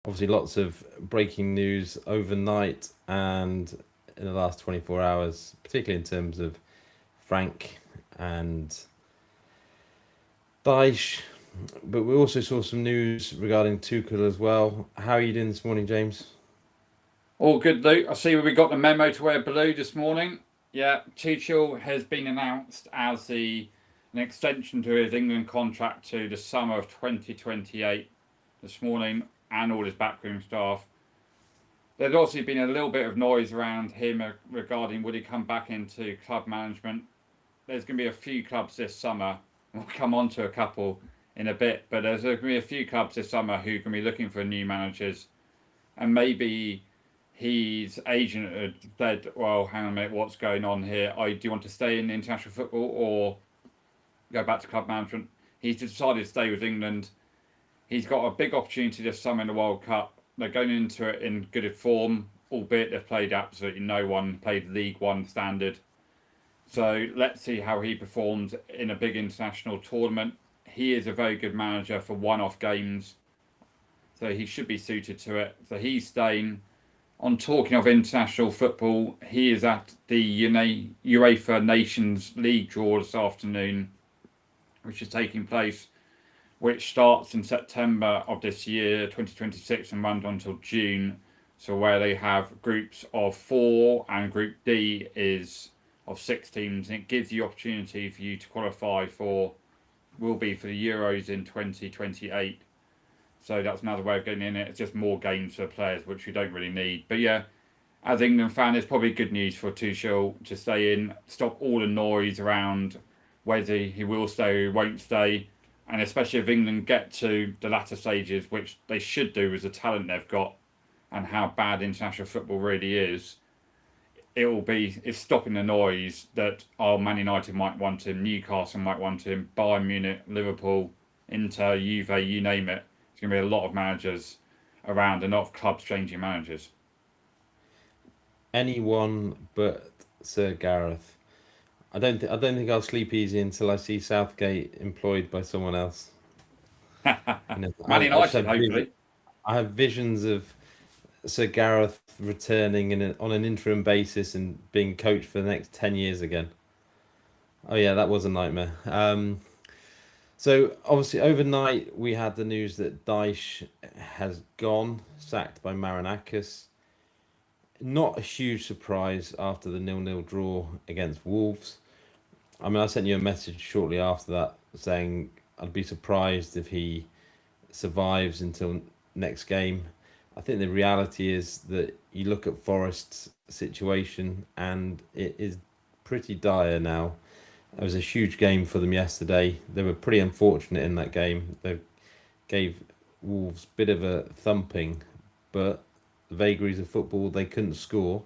Obviously, lots of breaking news overnight and in the last 24 hours, particularly in terms of Frank and Dyche. But we also saw some news regarding Tuchel as well. How are you doing this morning, James? All good, Luke. I see we got the memo to wear blue this morning. Yeah, Tuchel has been announced as an extension to his England contract to the summer of 2028 this morning, and all his backroom staff. There's also been a little bit of noise around him regarding would he come back into club management. There's going to be a few clubs this summer. We'll come on to a couple in a bit, but there's going to be a few clubs this summer who can be looking for new managers, and maybe his agent had said, "Well, hang on a minute, what's going on here? Do you want to stay in international football or go back to club management?" He's decided to stay with England. He's got a big opportunity this summer in the World Cup. They're going into it in good form, albeit they've played absolutely no one, played League One standard. So let's see how he performs in a big international tournament. He is a very good manager for one-off games, so he should be suited to it. So he's staying. On talking of international football, he is at the UEFA Nations League draw this afternoon, which is taking place, which starts in September of this year, 2026, and runs until June. So where they have groups of 4 and Group D is of 6 teams, and it gives you opportunity for you to qualify will be for the Euros in 2028. So that's another way of getting in it. It's just more games for players, which we don't really need. But yeah, as England fan, it's probably good news for Tuchel to stay in, stop all the noise around whether he will stay or won't stay. And especially if England get to the latter stages, which they should do with the talent they've got and how bad international football really is, it's stopping the noise that Man United might want him, Newcastle might want him, Bayern Munich, Liverpool, Inter, Juve, you name it. Going to be a lot of managers around, and a lot of clubs changing managers. Anyone but Sir Gareth. I don't think I'll sleep easy until I see Southgate employed by someone else. Man I just United, hopefully. I have visions of Sir Gareth returning on an interim basis and being coached for the next 10 years again. Oh yeah, that was a nightmare. So obviously overnight we had the news that Dyche has gone, sacked by Marinakis. Not a huge surprise after the 0-0 draw against Wolves. I mean, I sent you a message shortly after that saying I'd be surprised if he survives until next game. I think the reality is that you look at Forest's situation and it is pretty dire now. It was a huge game for them yesterday. They were pretty unfortunate in that game. They gave Wolves a bit of a thumping, but the vagaries of football, they couldn't score.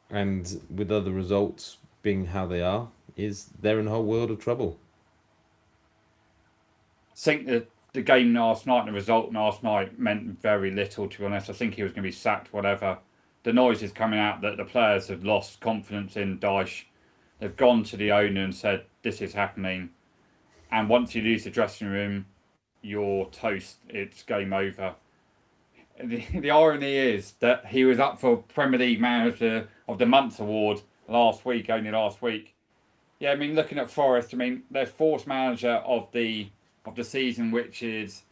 And with other results being how they are, is they're in a whole world of trouble. I think that the game last night and the result last night meant very little, to be honest. I think he was going to be sacked, whatever. The noise is coming out that the players have lost confidence in Dyche. They've gone to the owner and said, "This is happening." And once you lose the dressing room, you're toast. It's game over. The irony is that he was up for Premier League Manager of the Month award only last week. Yeah, I mean, looking at Forest, I mean, they're fourth manager of the season, which is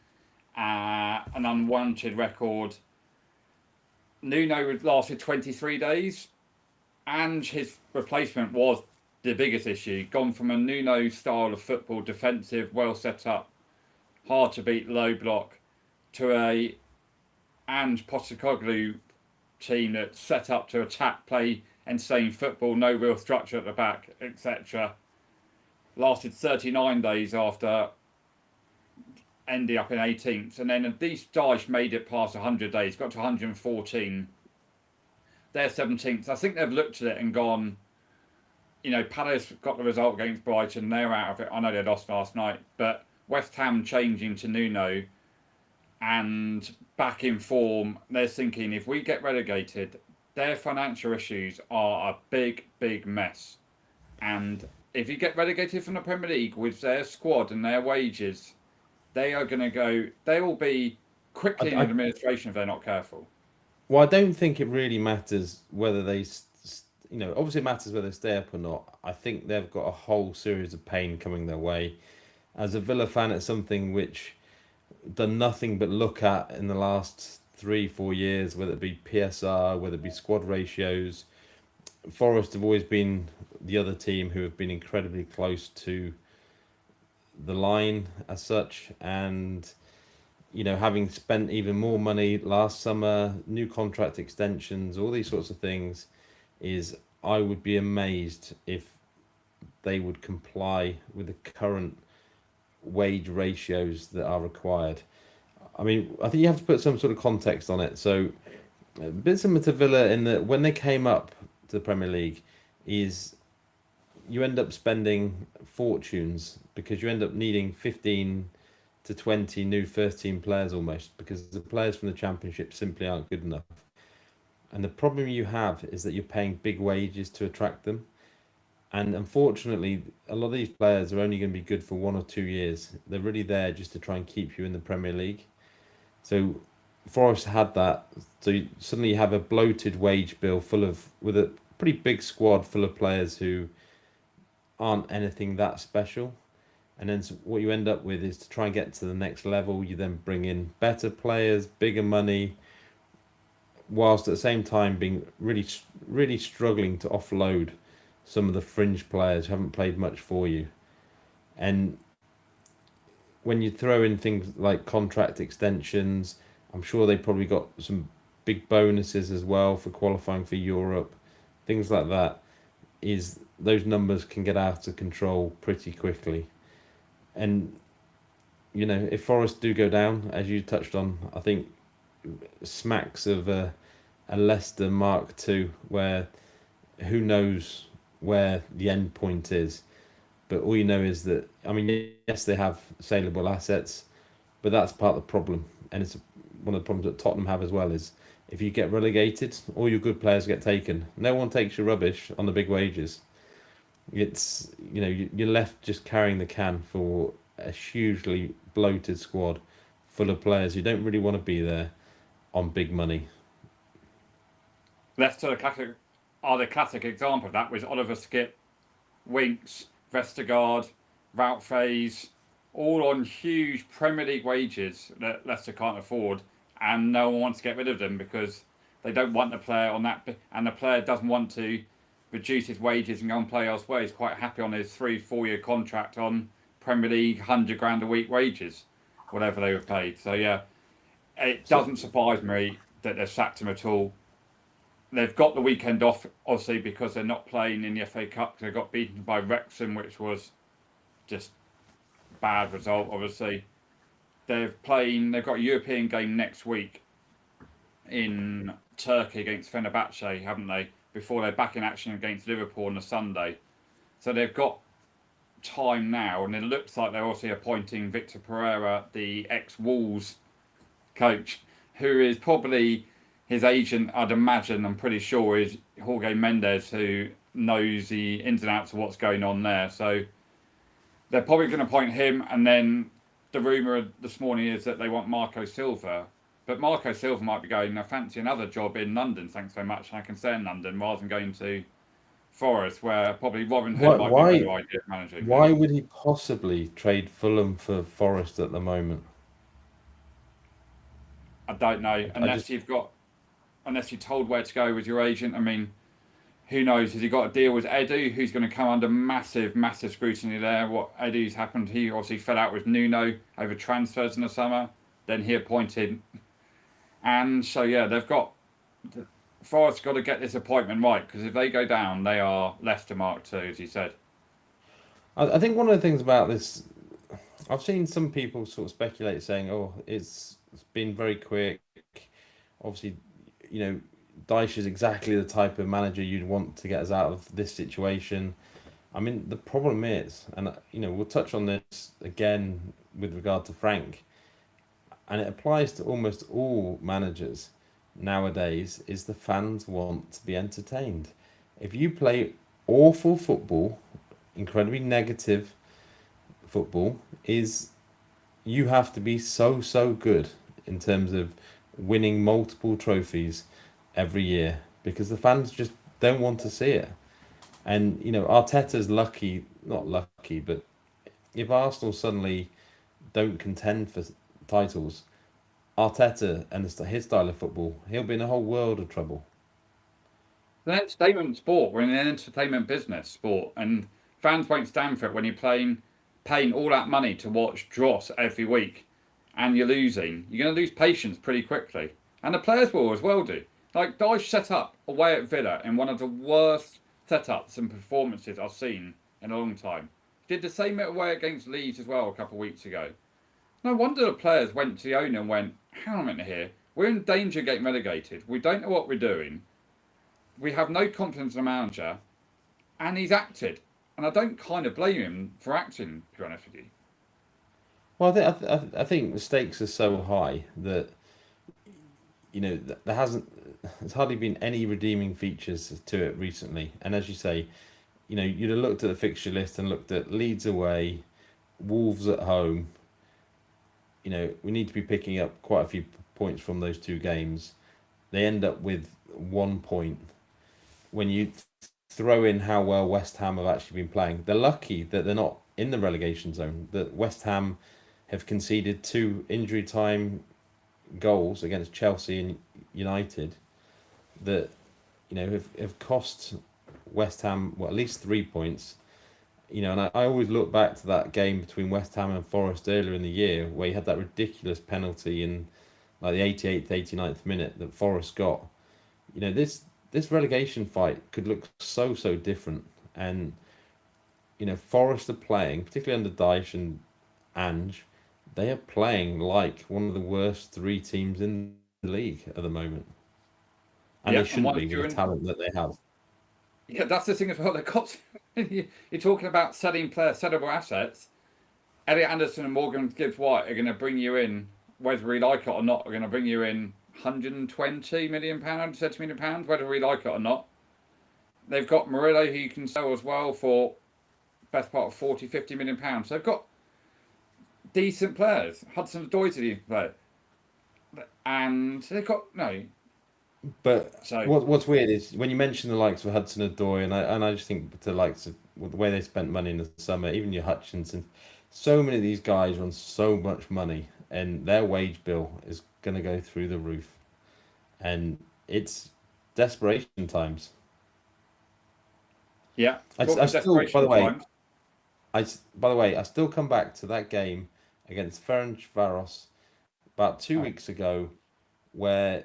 an unwanted record. Nuno lasted 23 days, and his replacement was the biggest issue. Gone from a Nuno style of football, defensive, well set up, hard to beat, low block, to a and Postecoglou team that's set up to attack, play insane football, no real structure at the back, etc. Lasted 39 days after ending up in 18th, and then at least Dyche made it past 100 days, got to 114. They're 17th. I think they've looked at it and gone, Palace got the result against Brighton, they're out of it. I know they lost last night, but West Ham changing to Nuno and back in form, they're thinking if we get relegated, their financial issues are a big, big mess. And if you get relegated from the Premier League with their squad and their wages, they are going to go, they will be quickly in I, administration if they're not careful. well, I don't think it really matters whether they, obviously it matters whether they stay up or not. I think they've got a whole series of pain coming their way. As a Villa fan, it's something which done nothing but look at in the last 3, 4 years, whether it be PSR, whether it be squad ratios. Forest have always been the other team who have been incredibly close to the line as such, and having spent even more money last summer, new contract extensions, all these sorts of things, is I would be amazed if they would comply with the current wage ratios that are required. I mean, I think you have to put some sort of context on it. So, a bit similar to Villa in that when they came up to the Premier League, is you end up spending fortunes because you end up needing 15 to 20 new first team players almost because the players from the Championship simply aren't good enough. And the problem you have is that you're paying big wages to attract them. And unfortunately, a lot of these players are only going to be good for 1 or 2 years. They're really there just to try and keep you in the Premier League. So Forest had that. So suddenly you have a bloated wage bill with a pretty big squad full of players who aren't anything that special. And then what you end up with is to try and get to the next level. You then bring in better players, bigger money, whilst at the same time being really, really struggling to offload some of the fringe players who haven't played much for you. And when you throw in things like contract extensions, I'm sure they probably got some big bonuses as well for qualifying for Europe, things like that. Is those numbers can get out of control pretty quickly. And if Forest do go down, as you touched on, I think smacks of a Leicester Mark II, where who knows where the end point is. But all you know is that, I mean, yes, they have saleable assets, but that's part of the problem. And it's one of the problems that Tottenham have as well is if you get relegated, all your good players get taken. No one takes your rubbish on the big wages. It's, you're left just carrying the can for a hugely bloated squad full of players who don't really want to be there on big money. Leicester are the classic example of that, with Oliver Skip, Winks, Vestergaard, Wout Faes, all on huge Premier League wages that Leicester can't afford, and no one wants to get rid of them because they don't want the player on that, and the player doesn't want to reduce his wages and go and play elsewhere. He's quite happy on his 3-4 year contract on Premier League 100 grand a week wages, whatever they were paid. So yeah, it doesn't surprise me that they've sacked him at all. They've got the weekend off, obviously, because they're not playing in the FA Cup. They got beaten by Wrexham, which was just bad result, obviously. They've got a European game next week in Turkey against Fenerbahce, haven't they? Before they're back in action against Liverpool on a Sunday. So they've got time now, and it looks like they're also appointing Victor Pereira, the ex-Wolves coach, who is probably his agent, I'd imagine, I'm pretty sure, is Jorge Mendes, who knows the ins and outs of what's going on there. So they're probably going to appoint him, and then the rumour this morning is that they want Marco Silva. But Marco Silva might be going, I fancy another job in London, thanks so much, and I can stay in London rather than going to Forest, where probably Robin Hood might be a better idea of managing. Why would he possibly trade Fulham for Forest at the moment? I don't know, unless you're told where to go with your agent. I mean, who knows? Has he got a deal with Edu, who's going to come under massive, massive scrutiny there? What Edu's happened, he obviously fell out with Nuno over transfers in the summer. Then he appointed. And so, yeah, Forest got to get this appointment right, because if they go down, they are Leicester Mark II, as you said. I think one of the things about this, I've seen some people sort of speculate saying, oh, it's been very quick. Obviously, Dyche is exactly the type of manager you'd want to get us out of this situation. I mean, the problem is, and we'll touch on this again with regard to Frank, and it applies to almost all managers nowadays, is the fans want to be entertained. If you play awful football, incredibly negative football, you have to be so good in terms of winning multiple trophies every year because the fans just don't want to see it. And Arteta's lucky, not lucky, but if Arsenal suddenly don't contend for titles, Arteta and his style of football, he'll be in a whole world of trouble. It's an entertainment sport. We're in an entertainment business sport, and fans won't stand for it when you're paying all that money to watch dross every week, and you're losing. You're going to lose patience pretty quickly, and the players will as well do. Like Dyche set up away at Villa in one of the worst setups and performances I've seen in a long time. Did the same away against Leeds as well a couple of weeks ago. No wonder the players went to the owner and went, "Hang on a minute here. We're in danger of getting relegated. We don't know what we're doing. We have no confidence in the manager, and he's acted." And I don't kind of blame him for acting, to be honest with you. Well, I think the stakes are so high that there hasn't there's hardly been any redeeming features to it recently. And as you say, you'd have looked at the fixture list and looked at Leeds away, Wolves at home. We need to be picking up quite a few points from those two games. They end up with 1 point. When you throw in how well West Ham have actually been playing, they're lucky that they're not in the relegation zone. That West Ham have conceded 2 injury time goals against Chelsea and United that have cost West Ham at least 3 points. And I always look back to that game between West Ham and Forest earlier in the year where he had that ridiculous penalty in like the 88th, 89th minute that Forest got. This relegation fight could look so different, and Forest are playing, particularly under Dyche and Ange, they are playing like one of the worst three teams in the league at the moment, and Yeah, they and shouldn't be with the talent that they have. yeah, that's the thing as well. They've got you're talking about selling players, sellable assets. Elliot Anderson and Morgan Gibbs White are going to bring you in, whether we like it or not, are going to bring you in £120 million, £130 million, whether we like it or not. They've got Murillo, who you can sell as well for best part of 40, £50 million. So they've got decent players. Hudson-Odoi's a decent player. And they've got, no. But So, what's weird is when you mention the likes of Hudson-Odoi, and I just think the likes of the way they spent money in the summer, even your Hutchinson, so many of these guys are on so much money, and their wage bill is going to go through the roof, and it's desperation times. yeah. I still, by the way, Times. I still come back to that game against Ferencvaros about 2 weeks ago, where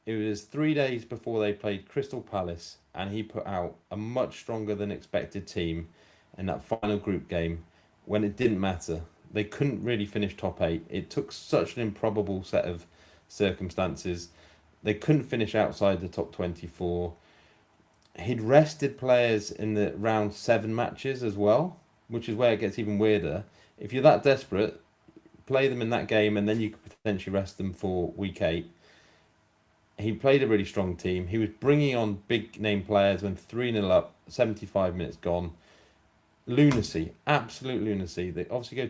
it was 3 days before they played Crystal Palace, and he put out a much stronger than expected team in that final group game when it didn't matter. They couldn't really finish top eight. It took such an improbable set of circumstances. They couldn't finish outside the top 24. He'd rested players in the round 7 matches as well, which is where it gets even weirder. If you're that desperate, play them in that game and then you could potentially rest them for week 8. He played a really strong team. He was bringing on big name players when 3-0 up, 75 minutes gone. Lunacy, absolute lunacy. They obviously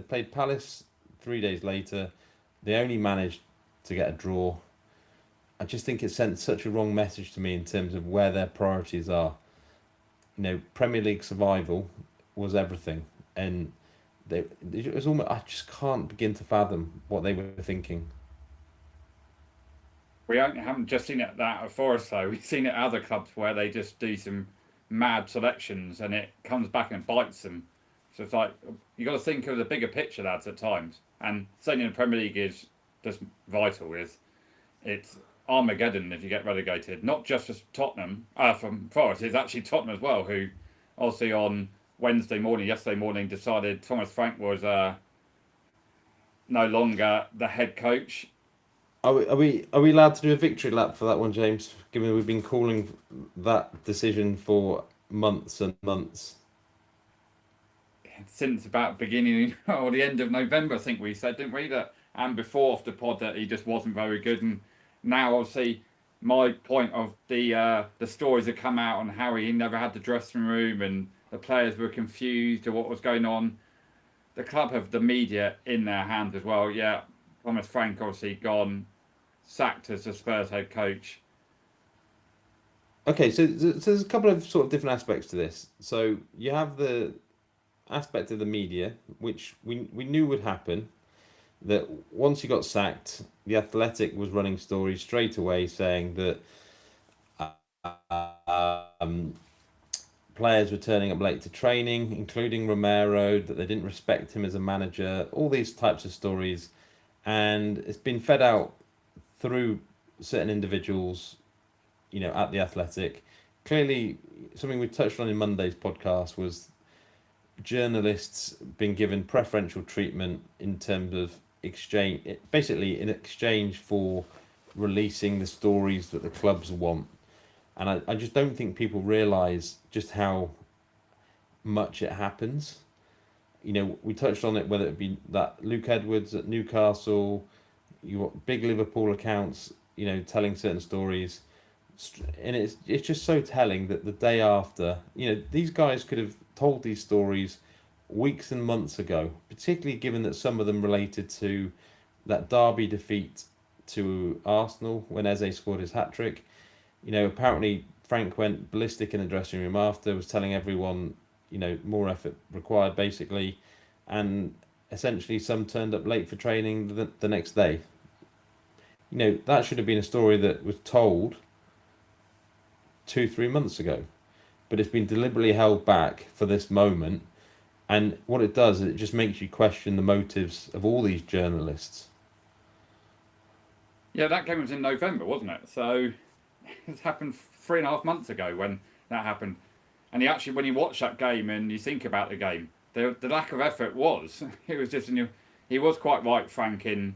played Palace 3 days later. They only managed to get a draw. I just think it sent such a wrong message to me in terms of where their priorities are. Premier League survival was everything, and it was almost, I just can't begin to fathom what they were thinking. We haven't just seen it that at Forest though. We've seen it at other clubs where they just do some mad selections and it comes back and bites them. So it's like you got to think of the bigger picture, lads, at times. And certainly in the Premier League is just vital. It's Armageddon if you get relegated. Not just for Tottenham, from Forest. It's actually Tottenham as well, who obviously on yesterday morning, decided Thomas Frank was no longer the head coach. Are we allowed to do a victory lap for that one, James? Given we've been calling that decision for months and months. Since about beginning or the end of November, I think we said, didn't we? That and before off the pod that he just wasn't very good. And now obviously my point of the stories that come out on how he never had the dressing room and the players were confused or what was going on. The club have the media in their hands as well. Yeah, Thomas Frank obviously gone, sacked as the Spurs head coach. Okay, so there's a couple of sort of different aspects to this. So you have the aspect of the media, which we knew would happen. That once he got sacked, the Athletic was running stories straight away saying that um, players were turning up late to training, including Romero, that they didn't respect him as a manager, all these types of stories. And it's been fed out through certain individuals, at the Athletic. Clearly, something we touched on in Monday's podcast was journalists being given preferential treatment in terms of exchange, basically in exchange for releasing the stories that the clubs want. And I just don't think people realise just how much it happens. We touched on it, whether it be that Luke Edwards at Newcastle, you got big Liverpool accounts, telling certain stories. And it's just so telling that the day after, these guys could have told these stories weeks and months ago, particularly given that some of them related to that derby defeat to Arsenal when Eze scored his hat-trick. Apparently Frank went ballistic in the dressing room after, was telling everyone, more effort required basically, and essentially some turned up late for training the next day. That should have been a story that was told 2-3 months ago, but it's been deliberately held back for this moment. And what it does is it just makes you question the motives of all these journalists. Yeah, that game was in November, wasn't it? So it happened 3.5 months ago when that happened. And when you watch that game and you think about the game, the lack of effort was, it was just, he was quite right, Frank, in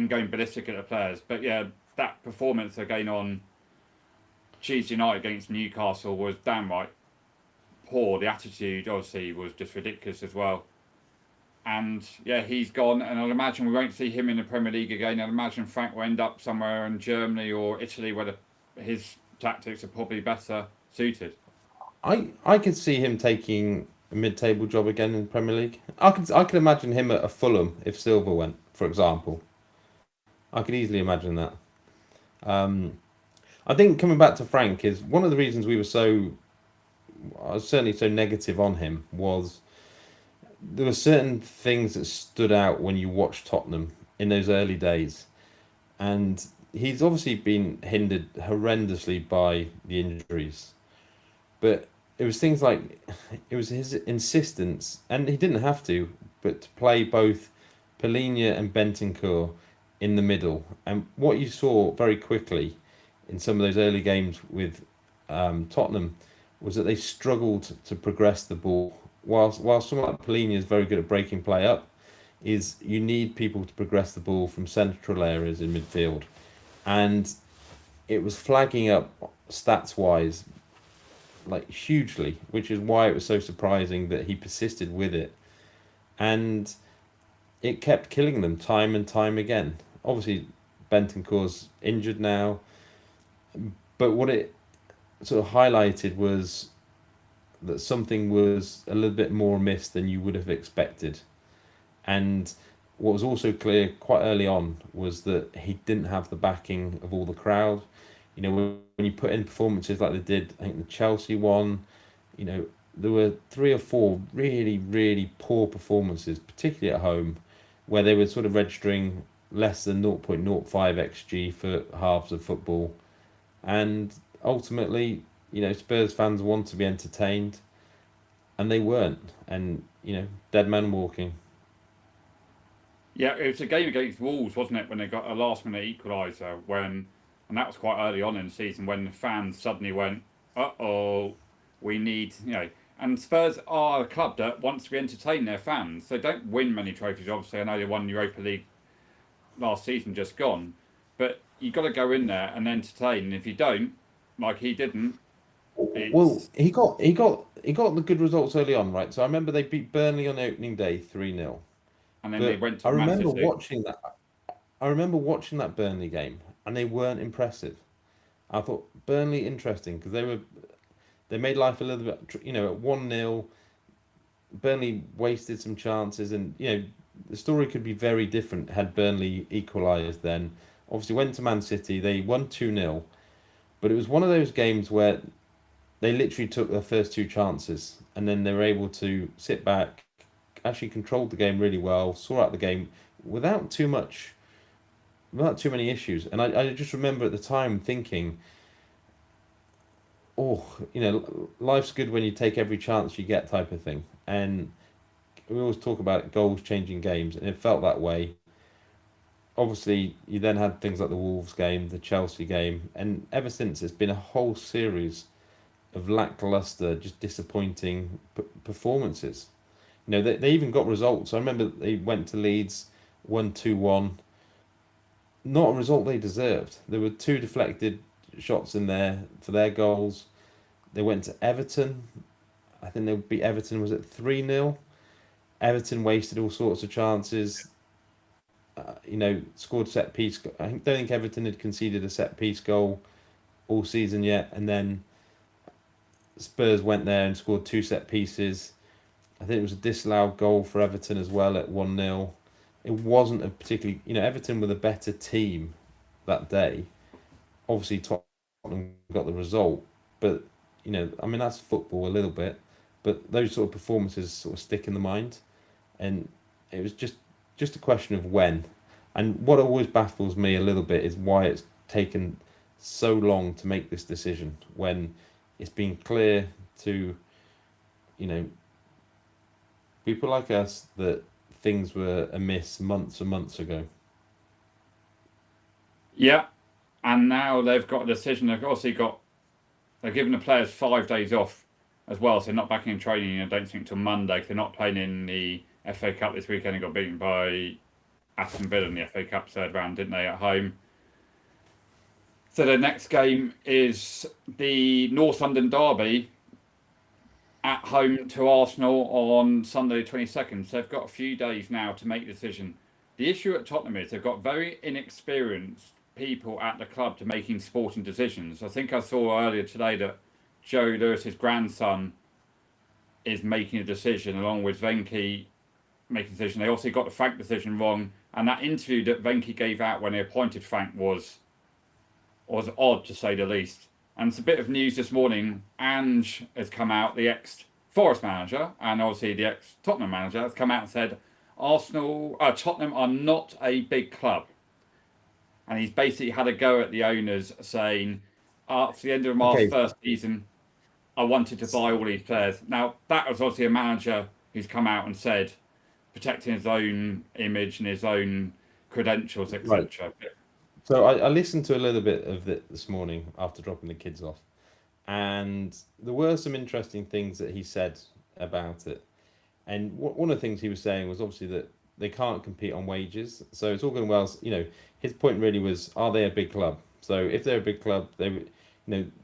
going ballistic at the players. But yeah, that performance again on Tuesday night against Newcastle was damn right poor. The attitude obviously was just ridiculous as well. And yeah, he's gone, and I'll imagine we won't see him in the Premier League again. I'll imagine Frank will end up somewhere in Germany or Italy where his tactics are probably better suited. I could see him taking a mid-table job again in the Premier League. I could imagine him at a Fulham if Silva went, for example. I could easily imagine that. I think coming back to Frank is one of the reasons I was certainly so negative on him was there were certain things that stood out when you watched Tottenham in those early days. And he's obviously been hindered horrendously by the injuries. But it was things like it was his insistence, and he didn't have to, but to play both Polina and Bentancur in the middle. And what you saw very quickly in some of those early games with Tottenham was that they struggled to progress the ball. While someone like Polina is very good at breaking play up, is you need people to progress the ball from central areas in midfield. And it was flagging up stats wise like hugely, which is why it was so surprising that he persisted with it. And it kept killing them time and time again. Obviously, Bentancur's injured now, but what it sort of highlighted was that something was a little bit more amiss than you would have expected. And what was also clear quite early on was that he didn't have the backing of all the crowd. When you put in performances like they did, I think the Chelsea one, there were 3 or 4 really, really poor performances, particularly at home, where they were sort of registering less than 0.05 xg for halves of football. And ultimately, Spurs fans want to be entertained, and they weren't. And, dead man walking. Yeah, it was a game against Wolves, wasn't it, when they got a last-minute equaliser and that was quite early on in the season when the fans suddenly went, uh-oh, we need, and Spurs are a club that wants to entertain their fans. They don't win many trophies, obviously. I know they won Europa League last season, just gone. But you've got to go in there and entertain. And if you don't, like he didn't, well, he got the good results early on, right? So I remember they beat Burnley on opening day 3-0. And then they went to I remember Man City. watching that Burnley game, and they weren't impressive. I thought Burnley interesting because they made life a little bit, at 1-0. Burnley wasted some chances, and the story could be very different had Burnley equalised then. Obviously, went to Man City, they won 2-0, but it was one of those games where they literally took their first two chances and then they were able to sit back, actually controlled the game really well, saw out the game without too much, without too many issues. And I just remember at the time thinking, oh, life's good when you take every chance you get type of thing. And we always talk about goals changing games, and it felt that way. Obviously, you then had things like the Wolves game, the Chelsea game, and ever since it's been a whole series of lackluster, just disappointing performances. They even got results. I remember they went to Leeds, won 2-1. Not a result they deserved. There were two deflected shots in there for their goals. They went to Everton. I think they beat Everton, was it 3-0? Everton wasted all sorts of chances. Scored set piece. Don't think Everton had conceded a set piece goal all season yet. And then Spurs went there and scored two set pieces. I think it was a disallowed goal for Everton as well at 1-0. It wasn't a particularly, Everton were the better team that day. Obviously, Tottenham got the result, but that's football a little bit. But those sort of performances sort of stick in the mind, and it was just a question of when. And what always baffles me a little bit is why it's taken so long to make this decision when it's been clear to, people like us that things were amiss months and months ago. Yeah, and now they've got a decision. They're giving the players 5 days off as well, so they're not back in training, I don't think, till Monday, because they're not playing in the FA Cup this weekend. They got beaten by Aston Villa in the FA Cup third round, didn't they, at home? So their next game is the North London derby at home to Arsenal on Sunday the 22nd. So they've got a few days now to make a decision. The issue at Tottenham is they've got very inexperienced people at the club to making sporting decisions. I think I saw earlier today that Joe Lewis's grandson is making a decision along with Venky making a decision. They also got the Frank decision wrong, and that interview that Venky gave out when he appointed Frank was odd, to say the least. And it's a bit of news this morning. Ange has come out, the ex-Forest manager, and obviously the ex-Tottenham manager, has come out and said Tottenham are not a big club. And he's basically had a go at the owners, saying, after the end of our first season, I wanted to buy all these players. Now, that was obviously a manager who's come out and said, protecting his own image and his own credentials, etc. Right. So I listened to a little bit of it this morning after dropping the kids off, and there were some interesting things that he said about it. And one of the things he was saying was obviously that they can't compete on wages. So it's all going well. His point really was, are they a big club? So if they're a big club, they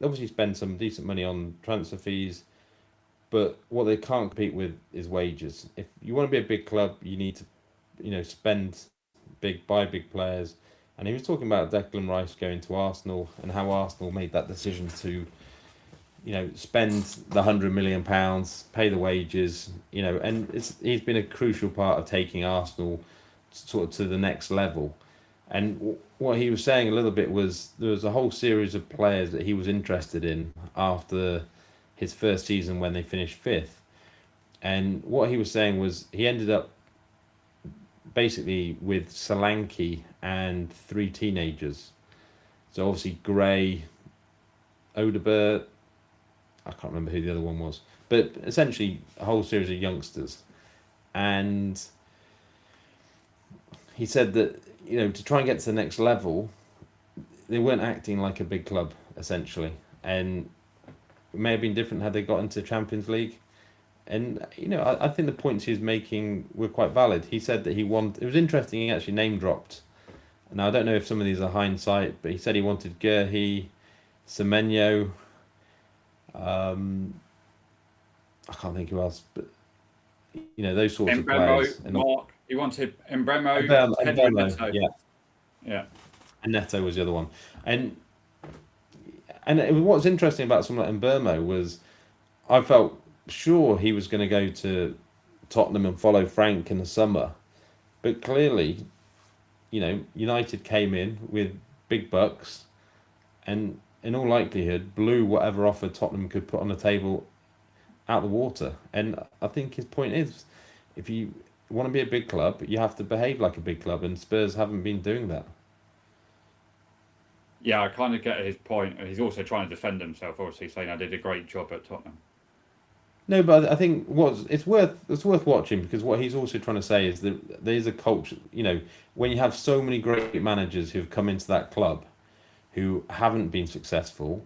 obviously spend some decent money on transfer fees, but what they can't compete with is wages. If you want to be a big club, you need to, spend big, buy big players. And he was talking about Declan Rice going to Arsenal and how Arsenal made that decision to, spend the £100 million, pay the wages, and he's been a crucial part of taking Arsenal sort of to the next level. And what he was saying a little bit was there was a whole series of players that he was interested in after his first season when they finished fifth. And what he was saying was he ended up basically with Solanke and 3 teenagers. So obviously Gray, Odegaard, I can't remember who the other one was, but essentially a whole series of youngsters. And he said that, to try and get to the next level, they weren't acting like a big club, essentially. And it may have been different had they got into Champions League. And, I think the points he was making were quite valid. He said that it was interesting, he actually name dropped. Now, I don't know if some of these are hindsight, but he said he wanted Gurhi, Semenyo, I can't think who else, but, those sorts of players. Mark, he wanted Embremo, Neto. Yeah. And Neto was the other one. And what's interesting about someone like Embremo was I felt sure he was going to go to Tottenham and follow Frank in the summer, But clearly, United came in with big bucks and in all likelihood blew whatever offer Tottenham could put on the table out the water. And I think his point is, if you want to be a big club, you have to behave like a big club, and Spurs haven't been doing that. Yeah, I kind of get his point. He's also trying to defend himself, obviously saying I did a great job at Tottenham. No, but I think it's worth watching, because what he's also trying to say is that there is a culture. When you have so many great managers who've come into that club who haven't been successful,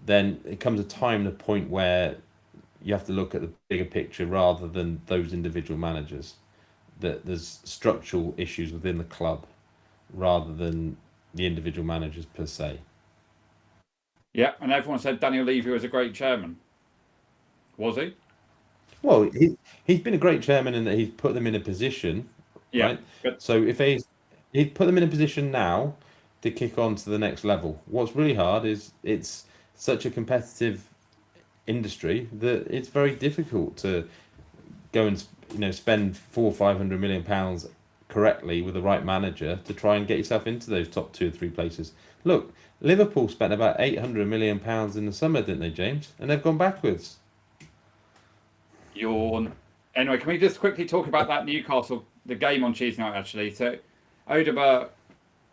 then it comes a time and a point where you have to look at the bigger picture rather than those individual managers. That there's structural issues within the club rather than the individual managers per se. Yeah, and everyone said Daniel Levy was a great chairman. Was he? Well, he's been a great chairman in that he's put them in a position, Yeah, right? but So if he'd put them in a position now to kick on to the next level. What's really hard is it's such a competitive industry that it's very difficult to go and spend 400 or 500 million pounds correctly with the right manager to try and get yourself into those top 2 or 3 places. Look, Liverpool spent about 800 million pounds in the summer, didn't they, James? And they've gone backwards. yawn. Anyway, can we just quickly talk about that Newcastle, the game on Tuesday night, actually? So, Odegaard,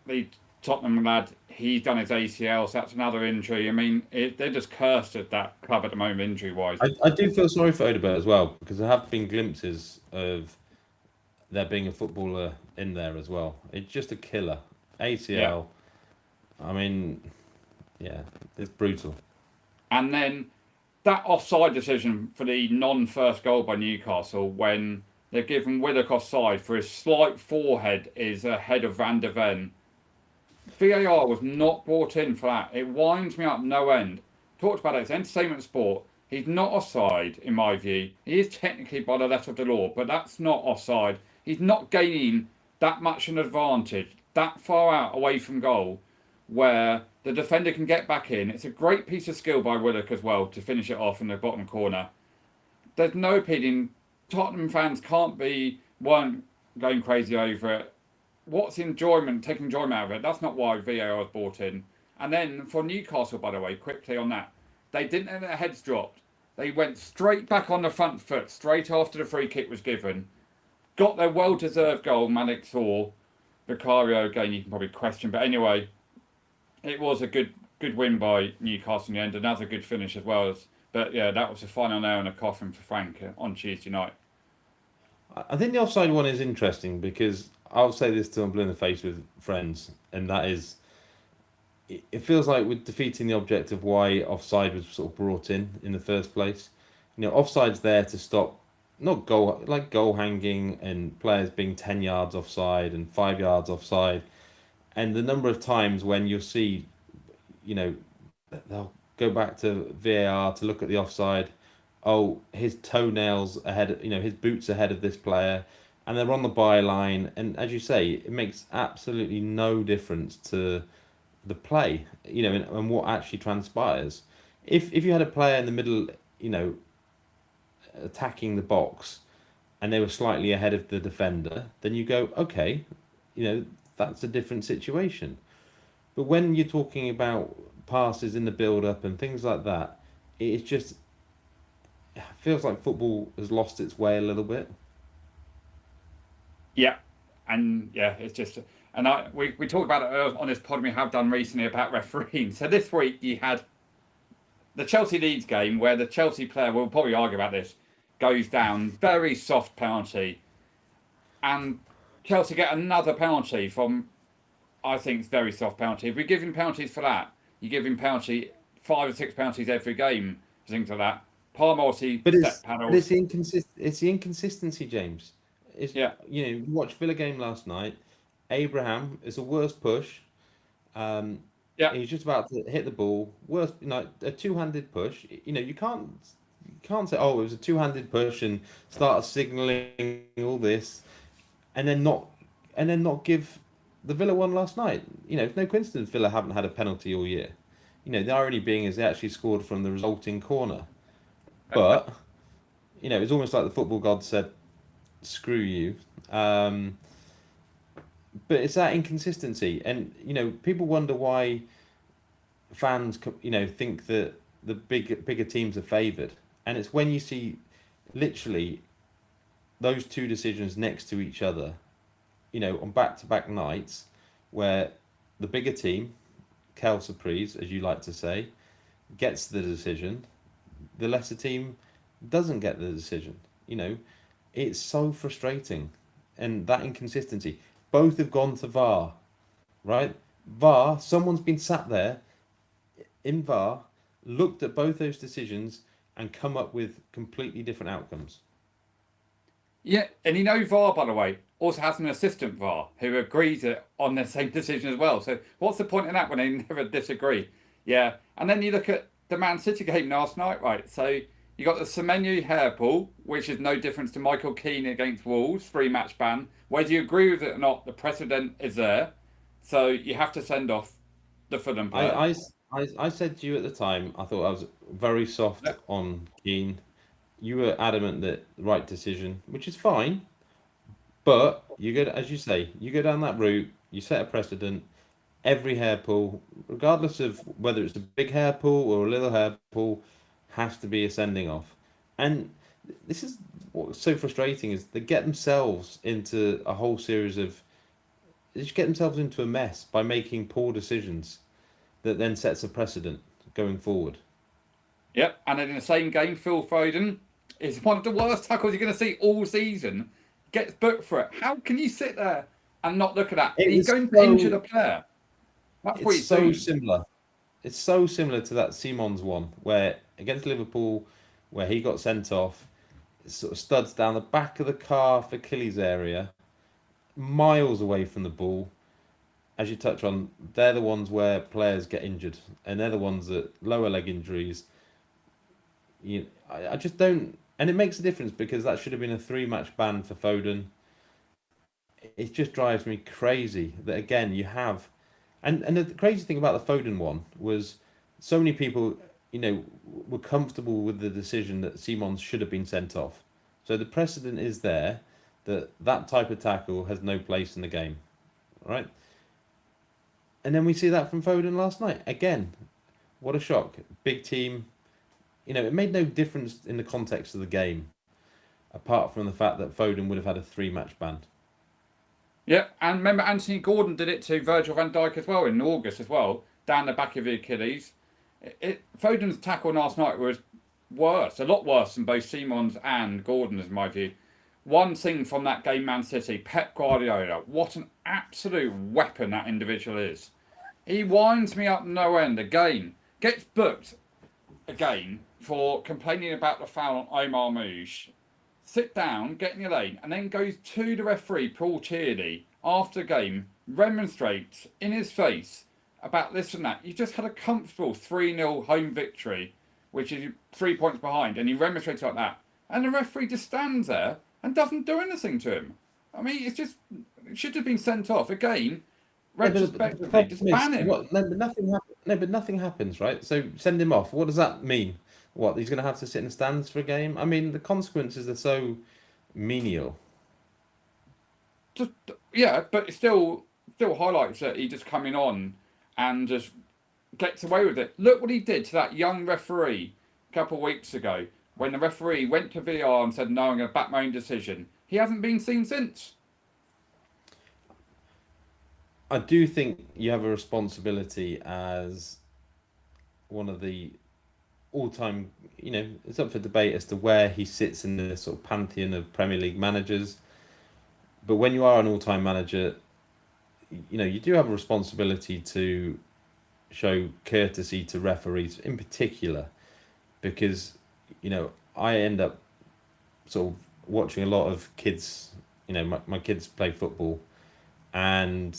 the Tottenham lad, he's done his ACL, so that's another injury. I mean, they're just cursed at that club at the moment, injury-wise. I do feel sorry for Odegaard as well, because there have been glimpses of there being a footballer in there as well. It's just a killer. Yeah. ACL. I mean, yeah, it's brutal. And then that offside decision for the non-first goal by Newcastle, when they've given Willock offside for his slight forehead is ahead of Van der Ven. VAR was not brought in for that. It winds me up no end. Talked about it, it's entertainment sport. He's not offside, in my view. He is technically by the letter of the law, but that's not offside. He's not gaining that much an advantage, that far out away from goal, where the defender can get back in. It's a great piece of skill by Willock as well to finish it off in the bottom corner. There's no opinion. Tottenham fans weren't going crazy over it. What's enjoyment, taking enjoyment out of it? That's not why VAR was brought in. And then for Newcastle, by the way, quickly on that, they didn't have their heads dropped. They went straight back on the front foot, straight after the free kick was given. Got their well-deserved goal, Malik saw. Vicario, again, you can probably question. But anyway, it was a good win by Newcastle in the end. Another good finish as well. But yeah, that was the final nail in the coffin for Frank on Tuesday night. I think the offside one is interesting because I'll say this till I'm blue in the face with friends, and that is, it feels like we're defeating the object of why offside was sort of brought in the first place. Offside's there to stop not goal hanging and players being 10 yards offside and 5 yards offside, and the number of times when you'll see, they'll go back to VAR to look at the offside. Oh, his toenails ahead, his boots ahead of this player, and they're on the byline. And as you say, it makes absolutely no difference to the play, and what actually transpires. If you had a player in the middle, attacking the box, and they were slightly ahead of the defender, then you go, okay, that's a different situation. But when you're talking about passes in the build-up and things like that, it's just feels like football has lost its way a little bit. Yeah, and yeah, it's just, and we talked about it on this pod we have done recently about refereeing. So this week you had the Chelsea Leeds game where the Chelsea player, we'll probably argue about this, goes down, very soft penalty, and Chelsea get another penalty from, I think, it's very soft penalty. If we give him penalties for that, you give him 5 or 6 penalties every game, things like that. Palmer obviously But set panels. it's the inconsistency, James. It's Yeah, you watch Villa game last night. Abraham is a worse push. Um, yeah, he's just about to hit the ball. Worse, a two-handed push. You can't say, oh, it was a two-handed push and start signalling all this, and then not give the Villa one last night. It's no coincidence Villa haven't had a penalty all year. The irony being is they actually scored from the resulting corner. But, it's almost like the football god said, screw you. but it's that inconsistency, and people wonder why fans, think that the bigger teams are favoured, and it's when you see literally those two decisions next to each other, on back-to-back nights, where the bigger team, Kel Surprise, as you like to say, gets the decision, the lesser team doesn't get the decision. You know, it's so frustrating, and that inconsistency. Both have gone to VAR, right? VAR, someone's been sat there in VAR, looked at both those decisions, and come up with completely different outcomes. Yeah, and VAR, by the way, also has an assistant VAR who agrees on the same decision as well. So what's the point in that when they never disagree? Yeah, and then you look at the Man City game last night, right? So you got the Semenyo hair pull, which is no difference to Michael Keane against Wolves, 3-match ban. Whether you agree with it or not, the precedent is there. So you have to send off the Fulham I, player. I, I said to you at the time, I thought I was very soft Yep. on Keane. You were adamant that right decision, which is fine, but you go, as you say, you go down that route, you set a precedent. Every hair pull, regardless of whether it's a big hair pull or a little hair pull, has to be a sending off. And this is what's so frustrating is they get themselves into a whole series of they just get themselves into a mess by making poor decisions that then sets a precedent going forward. Yep, and then in the same game, Phil Foden is one of the worst tackles you're going to see all season. Gets booked for it. How can you sit there and not look at that? It And he's was going to injure so the player. That's what it's he's so doing. similar. It's so similar to that Simons one where against Liverpool, where he got sent off, sort of studs down the back of the calf Achilles area, miles away from the ball. As you touch on, they're the ones where players get injured, and they're the ones that lower leg injuries. I just don't, and it makes a difference because that should have been a 3-match ban for Foden. It just drives me crazy that again you have, and the crazy thing about the Foden one was so many people, were comfortable with the decision that Simons should have been sent off. So the precedent is there that that type of tackle has no place in the game, right? And then we see that from Foden last night. Again, what a shock. Big team. It made no difference in the context of the game, apart from the fact that Foden would have had a 3-match ban. Yep, and remember Anthony Gordon did it to Virgil van Dijk as well in August as well, down the back of the Achilles. Foden's tackle last night was worse, a lot worse than both Simons and Gordon's, in my view. One thing from that game, Man City, Pep Guardiola, what an absolute weapon that individual is. He winds me up no end again. Gets booked again for complaining about the foul on Omar Mouge. Sit down, get in your lane, and then goes to the referee, Paul Tierney, after the game, remonstrates in his face about this and that. You just had a comfortable 3-0 home victory, which is 3 points behind, and he remonstrates like that. And the referee just stands there and doesn't do anything to him. I mean, it should have been sent off. Again, Yeah, but the retrospectively, just problem is ban him. what? No, but nothing happens. No, but nothing happens, right? So send him off. What does that mean? What he's going to have to sit in the stands for a game? I mean, the consequences are so menial. Just yeah, but it still highlights that he just coming on and just gets away with it. Look what he did to that young referee a couple of weeks ago when the referee went to VR and said, "No, I'm going to back my own decision." He hasn't been seen since. I do think you have a responsibility as one of the all-time. It's up for debate as to where he sits in the sort of pantheon of Premier League managers. But when you are an all-time manager, you do have a responsibility to show courtesy to referees in particular, because I end up sort of watching a lot of kids. My kids play football, and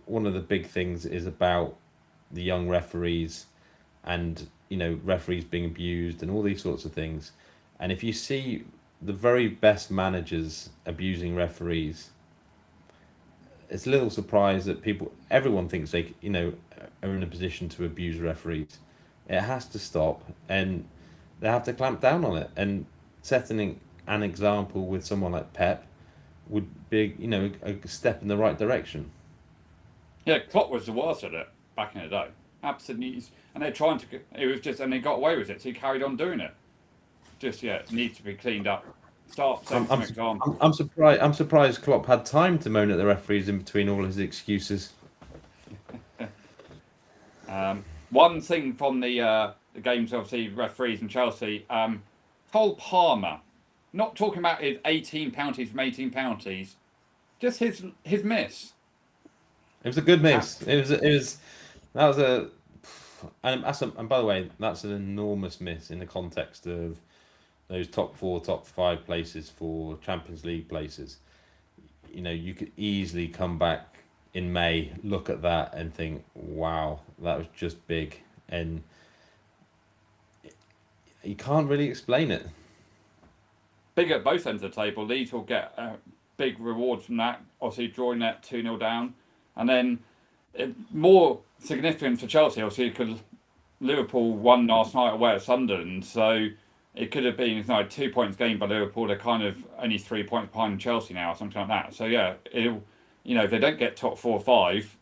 one of the big things is about the young referees and referees being abused and all these sorts of things. And if you see the very best managers abusing referees, it's a little surprise that everyone thinks they are in a position to abuse referees. It has to stop, and they have to clamp down on it. And setting an example with someone like Pep would be a step in the right direction. Yeah, Klopp was the worst at it back in the day. Absolutely, and they're trying to. It was just, and they got away with it, so he carried on doing it. Just it needs to be cleaned up. Start I'm, setting some I'm, examples. I'm surprised. I'm surprised Klopp had time to moan at the referees in between all his excuses. One thing from the games, obviously, referees and Chelsea. Cole Palmer, not talking about his 18 penalties from 18 penalties, just his miss. It was a good Uh, miss. It was that was a and by the way, that's an enormous miss in the context of those top four, top five places for Champions League places. You could easily come back in May, look at that, and think, "Wow, that was just big," and you can't really explain it. Big at both ends of the table. Leeds will get a big reward from that. Obviously, drawing that 2-0 down, and then more significant for Chelsea. Obviously, because Liverpool won last night away at Sunderland, so it could have been 2 points gained by Liverpool. They're kind of only 3 points behind Chelsea now, or something like that. So yeah, it'll if they don't get top 4 or 5,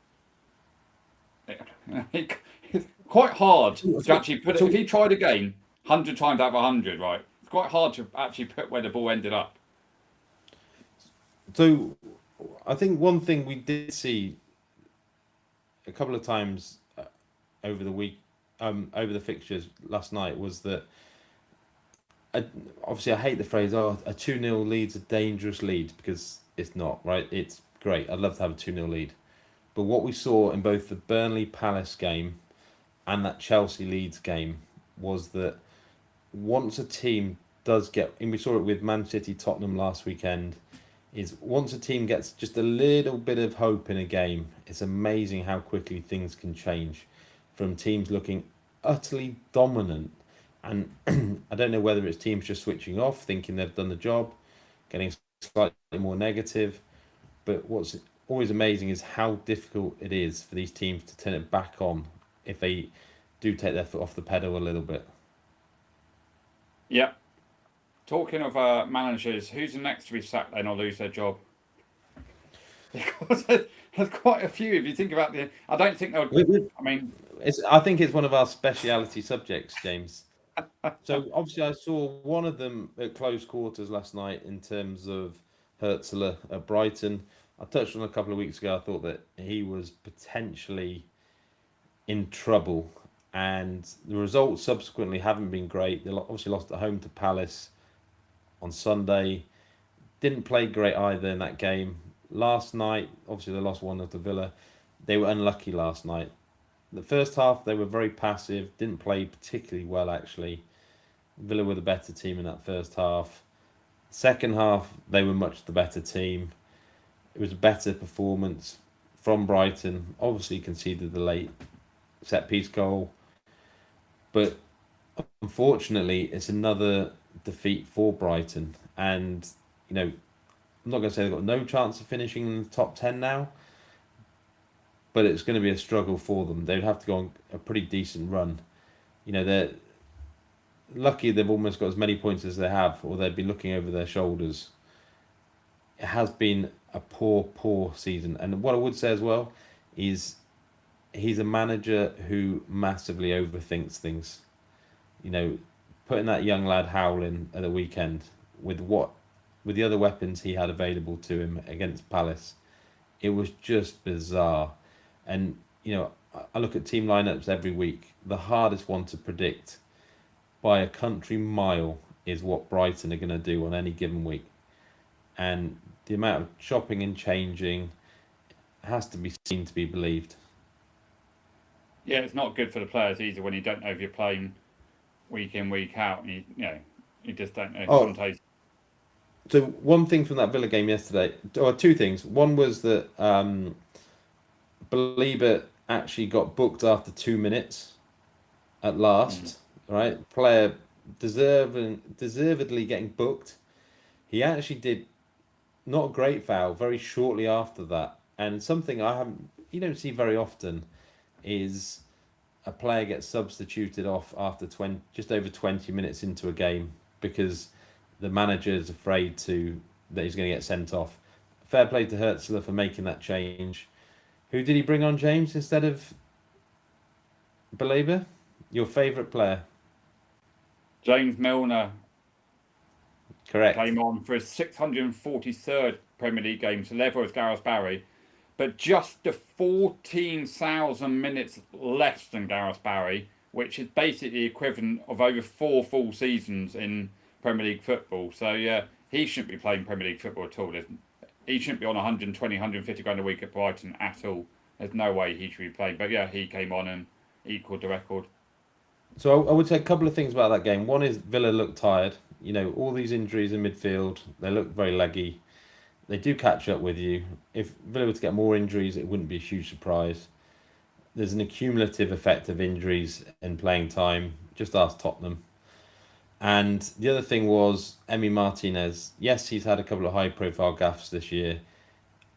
it's quite hard to So, actually put it. If so, he tried again, 100 times out of 100, right? It's quite hard to actually put where the ball ended up. so, I think one thing we did see a couple of times over the week, over the fixtures last night was that I, obviously I hate the phrase, "Oh, a 2-0 lead's a dangerous lead," because it's not, right? It's great. I'd love to have a 2-0 lead. But what we saw in both the Burnley Palace game and that Chelsea Leeds game was that once a team does get, and we saw it with Man City Tottenham last weekend, is once a team gets just a little bit of hope in a game, it's amazing how quickly things can change from teams looking utterly dominant. And I don't know whether it's teams just switching off, thinking they've done the job, getting slightly more negative. But what's always amazing is how difficult it is for these teams to turn it back on if they do take their foot off the pedal a little bit. Yeah. Talking of managers, who's the next to be sacked then or lose their job? Because there's quite a few. If you think about I don't think they'll. I mean, I think it's one of our speciality subjects, James. So obviously, I saw one of them at close quarters last night in terms of Hertzler at Brighton. I touched on a couple of weeks ago. I thought that he was potentially in trouble, and the results subsequently haven't been great. They obviously lost at home to Palace on Sunday. Didn't play great either in that game. Last night, obviously they lost 1-0 to Villa. They were unlucky last night. The first half they were very passive, didn't play particularly well actually. Villa were the better team in that first half. Second half they were much the better team. It was a better performance from Brighton. Obviously conceded the late set piece goal, but unfortunately it's another defeat for Brighton. And I'm not going to say they've got no chance of finishing in the top 10 now, but it's going to be a struggle for them. They'd have to go on a pretty decent run. They're lucky they've almost got as many points as they have, or they'd be looking over their shoulders. It has been a poor, poor season. And what I would say as well is he's a manager who massively overthinks things. Putting that young lad Howling at the weekend with the other weapons he had available to him against Palace, it was just bizarre. And I look at team lineups every week. The hardest one to predict by a country mile is what Brighton are going to do on any given week. And the amount of chopping and changing has to be seen to be believed. yeah, it's not good for the players either when you don't know if you're playing week in, week out, and you just don't know. Oh, Sometimes, so one thing from that Villa game yesterday, or two things. One was that Belieber actually got booked after 2 minutes at last. Right, player deservedly getting booked. He actually did not a great foul very shortly after that, and something I haven't you don't see very often is a player gets substituted off after 20, just over 20 minutes into a game because the manager is afraid that he's going to get sent off. Fair play to Hertzler for making that change. Who did he bring on, James, instead of Belabor? Your favourite player? James Milner Correct. came on for his 643rd Premier League game to level with Gareth Barry, but just the 14,000 minutes less than Gareth Barry, which is basically the equivalent of over 4 full seasons in Premier League football. So yeah, he shouldn't be playing Premier League football at all. He shouldn't be on 120, 150 grand a week at Brighton at all. There's no way he should be playing. But yeah, he came on and equalled the record. So I would say a couple of things about that game. One is Villa looked tired. All these injuries in midfield, they look very leggy. They do catch up with you. If Villa were to get more injuries, it wouldn't be a huge surprise. There's an accumulative effect of injuries and playing time. Just ask Tottenham. And the other thing was Emi Martinez. Yes, he's had a couple of high-profile gaffes this year.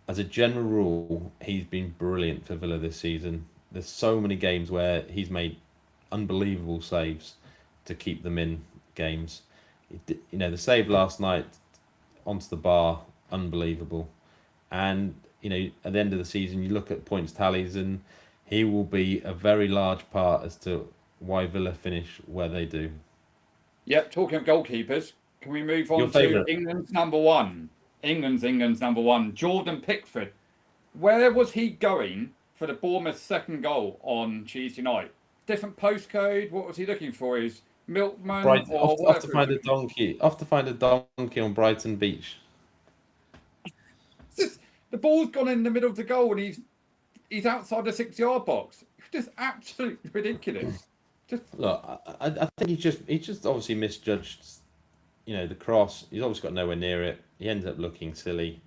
As a general rule, he's been brilliant for Villa this season. There's so many games where he's made unbelievable saves to keep them in games. The save last night onto the bar, unbelievable. And at the end of the season, you look at points tallies, and he will be a very large part as to why Villa finish where they do. Yep, talking of goalkeepers, can we move Your on to favourite? England's number one? England's number one, Jordan Pickford. Where was he going for the Bournemouth second goal on Tuesday night? Different postcode? What was he looking for? His milkman Brighton, or off to whatever? find a donkey. Off to find a donkey on Brighton Beach. The ball's gone in the middle of the goal and he's outside the 6-yard box. It's just absolutely ridiculous. Look, I think he just obviously misjudged, the cross. He's obviously got nowhere near it. He ends up looking silly.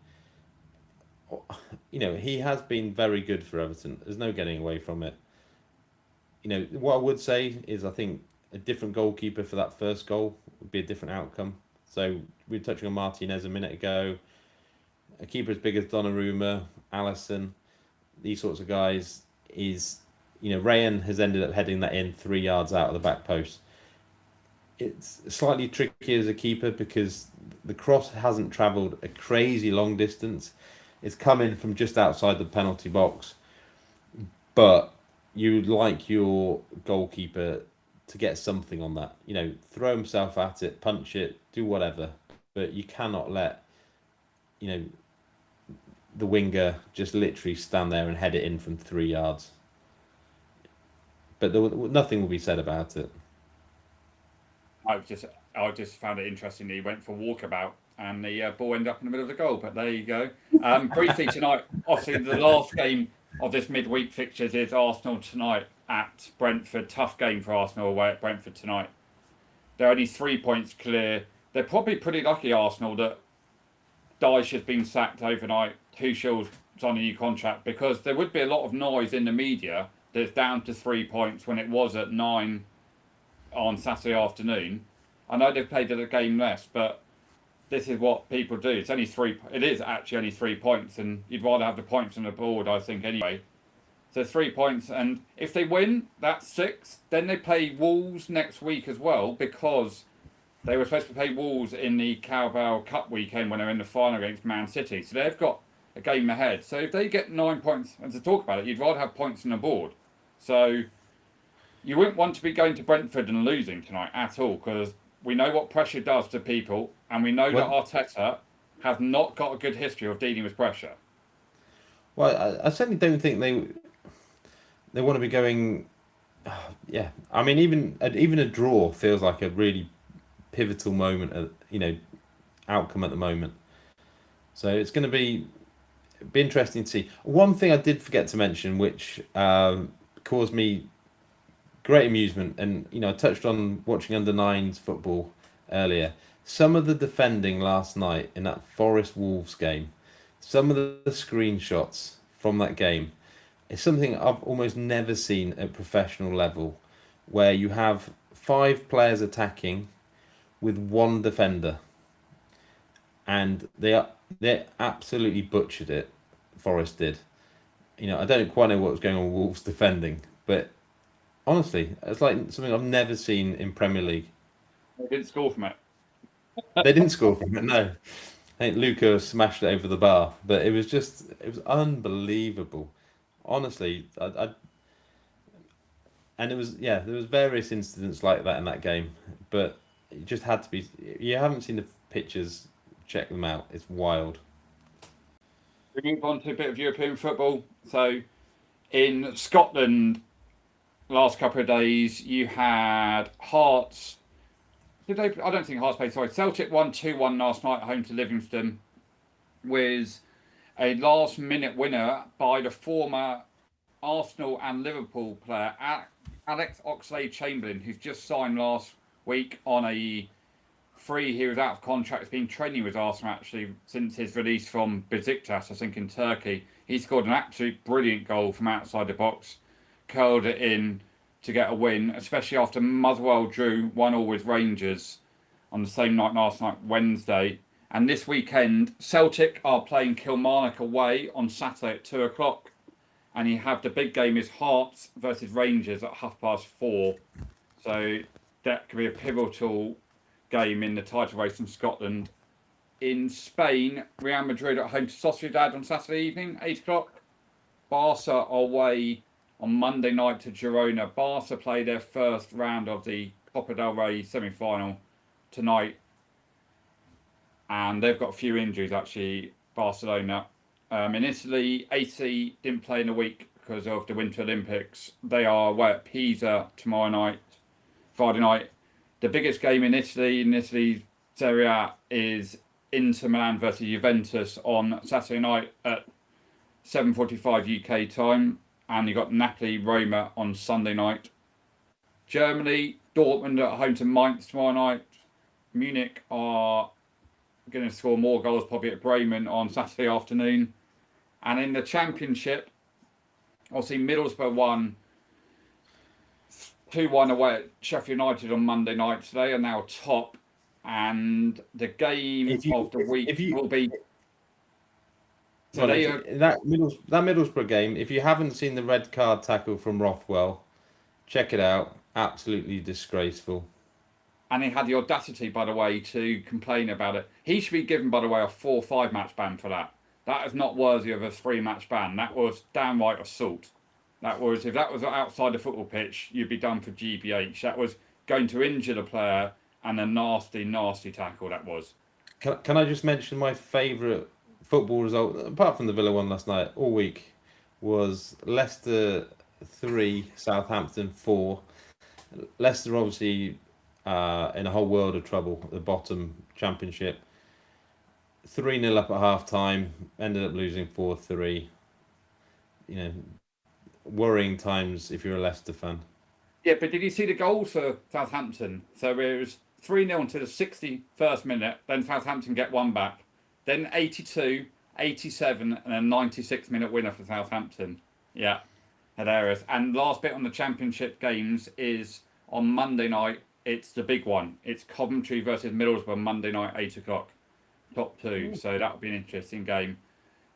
He has been very good for Everton. There's no getting away from it. What I would say is I think a different goalkeeper for that first goal would be a different outcome. So we were touching on Martinez a minute ago. A keeper as big as Donnarumma, Alisson, these sorts of guys is, Rayan has ended up heading that in 3 yards out of the back post. It's slightly tricky as a keeper because the cross hasn't travelled a crazy long distance. It's come in from just outside the penalty box. But you'd like your goalkeeper to get something on that. Throw himself at it, punch it, do whatever. But you cannot let, the winger just literally stand there and head it in from 3 yards. But nothing will be said about it. I just found it interesting that he went for walkabout and the ball ended up in the middle of the goal. But there you go. Briefly tonight, obviously the last game of this midweek fixtures is Arsenal tonight at Brentford. Tough game for Arsenal away at Brentford tonight. They're only 3 points clear. They're probably pretty lucky, Arsenal, that Dyche has been sacked overnight. Tuchel's on a new contract, because there would be a lot of noise in the media that it's down to 3 points when it was at 9 on Saturday afternoon. I know they've played a game less, but this is what people do. It's only 3. It is actually only 3 points, and you'd rather have the points on the board, I think, anyway. So 3 points, and if they win, that's 6. Then they play Wolves next week as well, because they were supposed to play Wolves in the Carabao Cup weekend when they're in the final against Man City. So they've got a game ahead. So if they get 9 points, and to talk about it, you'd rather have points on the board. So you wouldn't want to be going to Brentford and losing tonight at all, because we know what pressure does to people, and we know that Arteta has not got a good history of dealing with pressure. Well, I certainly don't think they want to be going. Yeah, I mean, even a draw feels like a really pivotal moment, outcome at the moment. So it's going to be interesting to see. One thing I did forget to mention, which caused me great amusement, and I touched on watching under-9s football earlier. Some of the defending last night in that Forest Wolves game, some of the screenshots from that game, is something I've almost never seen at professional level, where you have 5 players attacking with 1 defender, and they absolutely butchered it. Forest did. I don't quite know what was going on with Wolves defending, but honestly, it's like something I've never seen in Premier League. They didn't score from it. They didn't score from it, no. I think Luca smashed it over the bar, but it was unbelievable. Honestly, and there was various incidents like that in that game, but it just had to be. You haven't seen the pictures, check them out. It's wild. We move on to a bit of European football. So in Scotland, last couple of days, you had Hearts. Did they? I don't think Hearts played. Sorry, Celtic won 2-1 last night at home to Livingston, with a last-minute winner by the former Arsenal and Liverpool player Alex Oxlade-Chamberlain, who's just signed last week on a free. He was out of contract. He's been training with Arsenal actually since his release from Besiktas, I think, in Turkey. He scored an absolute brilliant goal from outside the box, curled it in to get a win, especially after Motherwell drew 1-1 with Rangers on the same night last night, Wednesday. And this weekend, Celtic are playing Kilmarnock away on Saturday at 2 o'clock. And you have the big game is Hearts versus Rangers at 4:30. So that could be a pivotal game in the title race in Scotland. In Spain, Real Madrid at home to Sociedad on Saturday evening, 8 o'clock. Barca away on Monday night to Girona. Barca play their first round of the Copa del Rey semi-final tonight. And they've got a few injuries, actually, Barcelona. In Italy, AC didn't play in a week because of the Winter Olympics. They are away at Pisa tomorrow night, Friday night. The biggest game in Italy Serie A, is Inter Milan versus Juventus on Saturday night at 7:45 UK time. And you've got Napoli-Roma on Sunday night. Germany, Dortmund at home to Mainz tomorrow night. Munich are going to score more goals probably at Bremen on Saturday afternoon. And in the Championship, obviously Middlesbrough won 2-1 away at Sheffield United on Monday night. So they are now top. And the game of the week will be... So that Middlesbrough game, if you haven't seen the red card tackle from Rothwell, check it out. Absolutely disgraceful. And he had the audacity, by the way, to complain about it. He should be given, by the way, a 4 or 5 match ban for that. That is not worthy of a 3-match ban. That was downright assault. If that was outside the football pitch, you'd be done for GBH. That was going to injure the player, and a nasty, nasty tackle that was. Can I just mention my favourite football result, apart from the Villa one last night, all week, was Leicester 3, Southampton 4. Leicester obviously in a whole world of trouble at the bottom Championship. 3-0 up at half time, ended up losing 4-3. Worrying times if you're a Leicester fan. Yeah, but did you see the goals for Southampton? So it was 3-0 until the 61st minute, then Southampton get one back. Then 82, 87, and a 96-minute winner for Southampton. Yeah, hilarious. And last bit on the Championship games is on Monday night. It's the big one. It's Coventry versus Middlesbrough Monday night, 8 o'clock. Top 2. So that'll be an interesting game.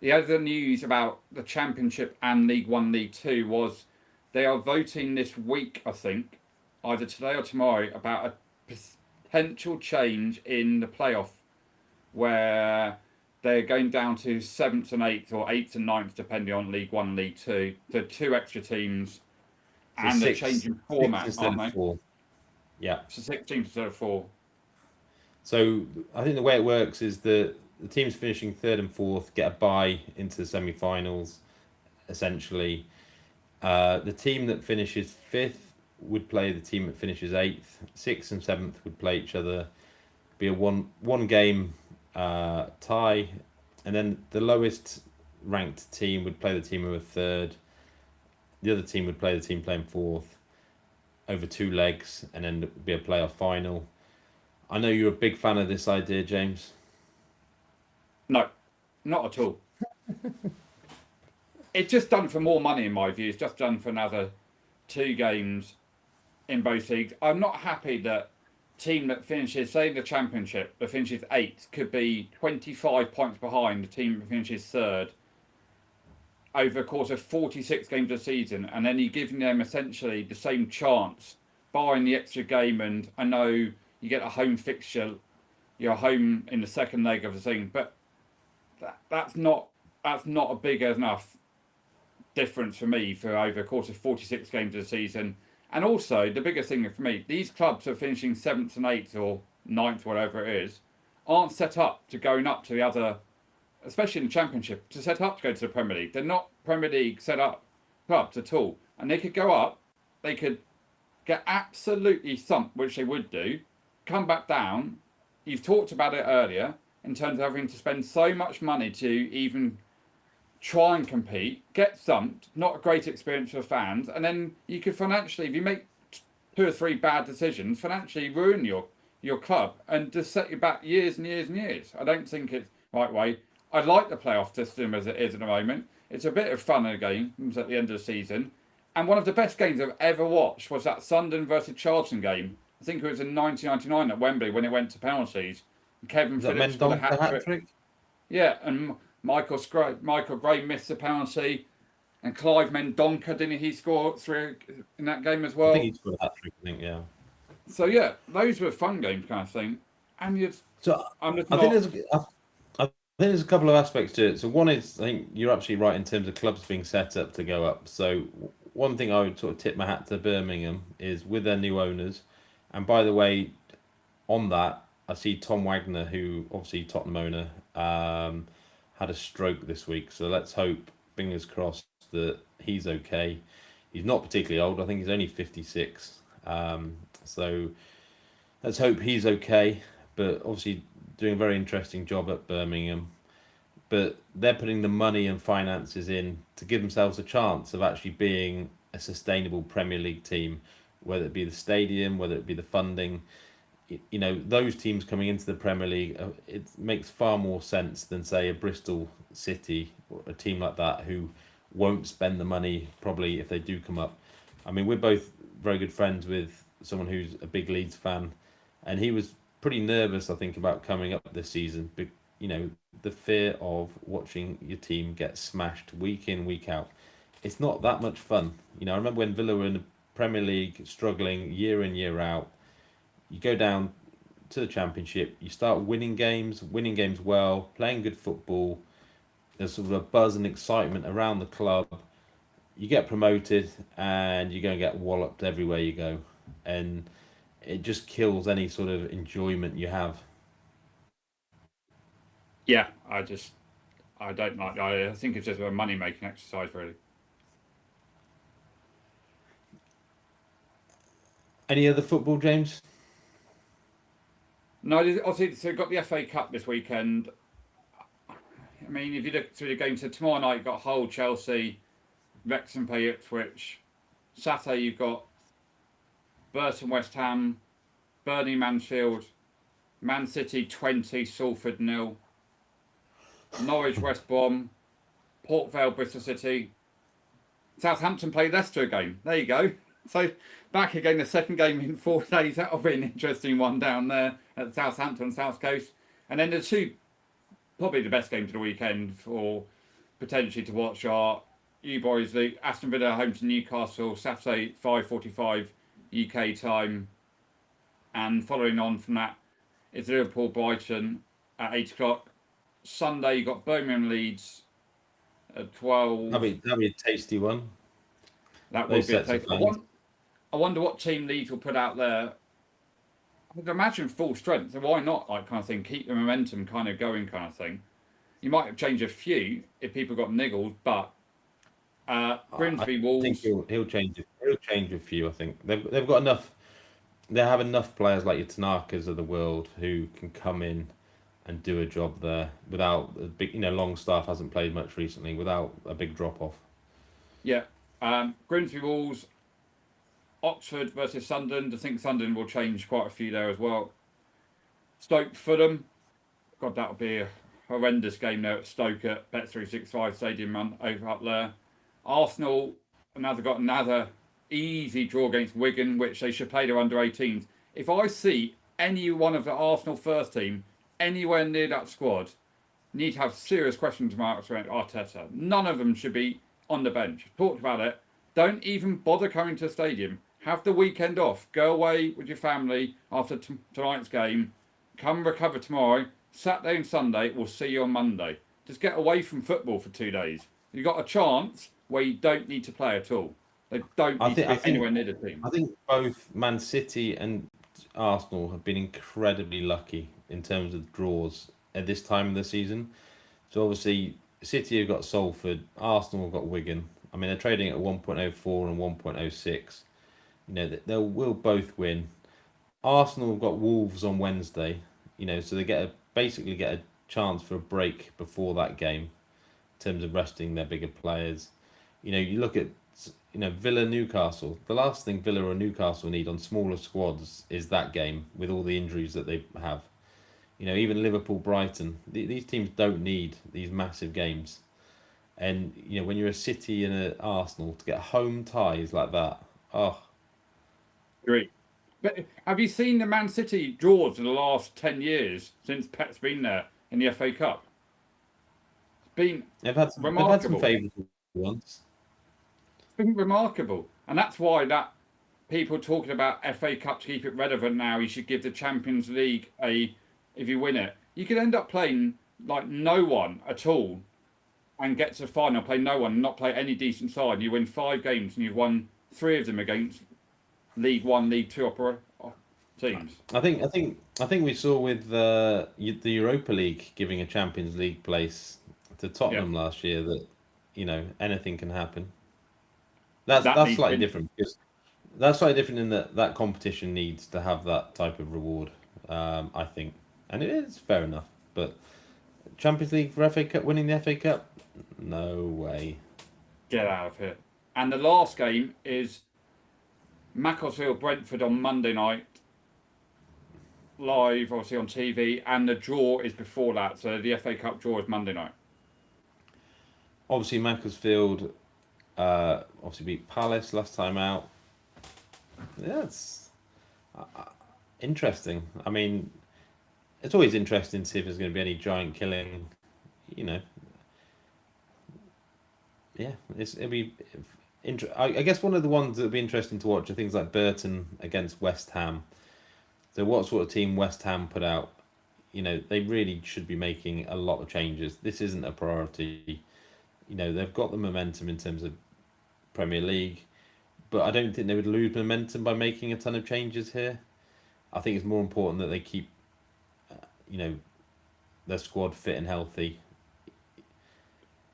The other news about the Championship and League 1, League 2 was they are voting this week, I think, either today or tomorrow, about a potential change in the playoff where they're going down to 7th and 8th or 8th and 9th, depending on League 1 and League 2. So 2 extra teams, and they're changing format, aren't they? 4. Yeah. So 16 instead of 4. So I think the way it works is the teams finishing 3rd and 4th get a bye into the semi-finals, essentially. The team that finishes 5th would play the team that finishes 8th. 6th and 7th would play each other. Be a one game tie, and then the lowest ranked team would play the team who were 3rd. The other team would play the team playing 4th over 2 legs, and then it would be a playoff final. I know you're a big fan of this idea, James. No, not at all. It's just done for more money, in my view. It's just done for another 2 games in both leagues. I'm not happy that team that finishes, say, the Championship, that finishes 8th, could be 25 points behind the team that finishes 3rd over the course of 46 games of the season, and then you're giving them essentially the same chance, barring the extra game. And I know you get a home fixture, you're home in the second leg of the thing, but that's not a big enough difference for me for over a course of 46 games of the season. And also, the biggest thing for me, these clubs are finishing 7th and 8th or 9th, whatever it is, aren't set up to going up to the other, especially in the Championship, to set up to go to the Premier League. They're not Premier League set up clubs at all. And they could go up, they could get absolutely thumped, which they would do, come back down. You've talked about it earlier in terms of having to spend so much money to even try and compete, get thumped, not a great experience for fans, and then you could financially, if you make 2 or 3 bad decisions, financially ruin your club and just set you back years and years and years. I don't think it's the right way. I like the playoff system as it is at the moment. It's a bit of fun again at the end of the season. And one of the best games I've ever watched was that Sunderland versus Charlton game. I think it was in 1999 at Wembley when it went to penalties. Kevin Phillips got a hat trick. Yeah, and Michael Gray missed the penalty, and Clive Mendonca, didn't he score 3 in that game as well? I think he scored a hat trick. I think, yeah. So yeah, those were fun games, kind of thing. And I think there's a couple of aspects to it. So one is, I think you're absolutely right in terms of clubs being set up to go up. So one thing I would sort of tip my hat to Birmingham is with their new owners. And by the way, on that, I see Tom Wagner, who obviously Tottenham owner, had a stroke this week. So let's hope, fingers crossed, that he's okay. He's not particularly old. I think he's only 56. So let's hope he's okay. But obviously doing a very interesting job at Birmingham. But they're putting the money and finances in to give themselves a chance of actually being a sustainable Premier League team, whether it be the stadium, whether it be the funding. You know, those teams coming into the Premier League, it makes far more sense than, say, a Bristol City or a team like that who won't spend the money probably if they do come up. I mean, we're both very good friends with someone who's a big Leeds fan, and he was pretty nervous, I think, about coming up this season. But, you know, the fear of watching your team get smashed week in, week out, it's not that much fun. You know, I remember when Villa were in the Premier League struggling year in, year out. You go down to the Championship, you start winning games well, playing good football. There's sort of a buzz and excitement around the club. You get promoted and you're going to get walloped everywhere you go. And it just kills any sort of enjoyment you have. Yeah, I don't like. I think it's just a money-making exercise, really. Any other football, James? No, obviously, so we've got the FA Cup this weekend. I mean, if you look through the games, so tomorrow night you've got Hull, Chelsea, Wrexham, Ipswich. Saturday you've got Burton, West Ham, Burnley, Mansfield, Man City 20, Salford 0, Norwich, West Brom, Port Vale, Bristol City. Southampton play Leicester again. There you go. So back again, the second game in 4 days. That'll be an interesting one down there at Southampton, South Coast. And then the two, probably the best games of the weekend for potentially to watch are you boys, the Aston Villa home to Newcastle, Saturday 5:45 UK time. And following on from that, it's Liverpool, Brighton at 8 o'clock. Sunday, you've got Birmingham, Leeds at 12. That'll be a tasty one. That would be a tasty one. I wonder what team Leeds will put out there. I would imagine full strength, so why not, like, kind of thing, keep the momentum kind of going, kind of thing. You might have changed a few if people got niggled, but Grimsby Wolves. I think he'll change it. He'll change a few. I think they've got enough. They have enough players like your Tanakas of the world who can come in and do a job there without a big. You know, Longstaff hasn't played much recently without a big drop off. Yeah, Grimsby Wolves, Oxford versus Sunderland. I think Sunderland will change quite a few there as well. Stoke Fulham. God, that'll be a horrendous game there at Stoke at Bet365 Stadium over up there. Arsenal got another easy draw against Wigan, which they should play their under-18s. If I see any one of the Arsenal first team anywhere near that squad, need to have serious question marks around Arteta. None of them should be on the bench. Talked about it. Don't even bother coming to the stadium. Have the weekend off. Go away with your family after tonight's game. Come recover tomorrow. Saturday and Sunday, we'll see you on Monday. Just get away from football for 2 days. You've got a chance where you don't need to play at all. They don't I need to think I be think anywhere near the team. I think both Man City and Arsenal have been incredibly lucky in terms of draws at this time of the season. So obviously, City have got Salford, Arsenal have got Wigan. I mean, they're trading at 1.04 and 1.06. They will both win. Arsenal have got Wolves on Wednesday. So they basically get a chance for a break before that game in terms of resting their bigger players. You look at Villa Newcastle. The last thing Villa or Newcastle need on smaller squads is that game with all the injuries that they have. Even Liverpool, Brighton. These teams don't need these massive games. And when you're a City and an Arsenal to get home ties like that, oh, Great. But have you seen the Man City draws in the last 10 years since Pep's been there in the FA Cup? It's been they've had some remarkable. favourable ones. It's been remarkable. And that's why that people talking about FA Cup to keep it relevant now, you should give the Champions League if you win it. You could end up playing like no one at all and get to the final, play no one, and not play any decent side. You win 5 games and you've won 3 of them against League One, League Two teams. I think we saw with the Europa League giving a Champions League place to Tottenham last year that anything can happen. That's slightly different because that's slightly different in that competition needs to have that type of reward. I think, and it is fair enough. But Champions League for FA Cup, winning the FA Cup, no way. Get out of here. And the last game is Macclesfield Brentford on Monday night, live obviously on TV, and the draw is before that. So the FA Cup draw is Monday night. Obviously, Macclesfield obviously beat Palace last time out. Yeah, it's interesting. I mean, it's always interesting to see if there's going to be any giant killing. Yeah, it'll be. I guess one of the ones that'll be interesting to watch are things like Burton against West Ham. So what sort of team West Ham put out? They really should be making a lot of changes. This isn't a priority. They've got the momentum in terms of Premier League, but I don't think they would lose momentum by making a ton of changes here. I think it's more important that they keep, their squad fit and healthy.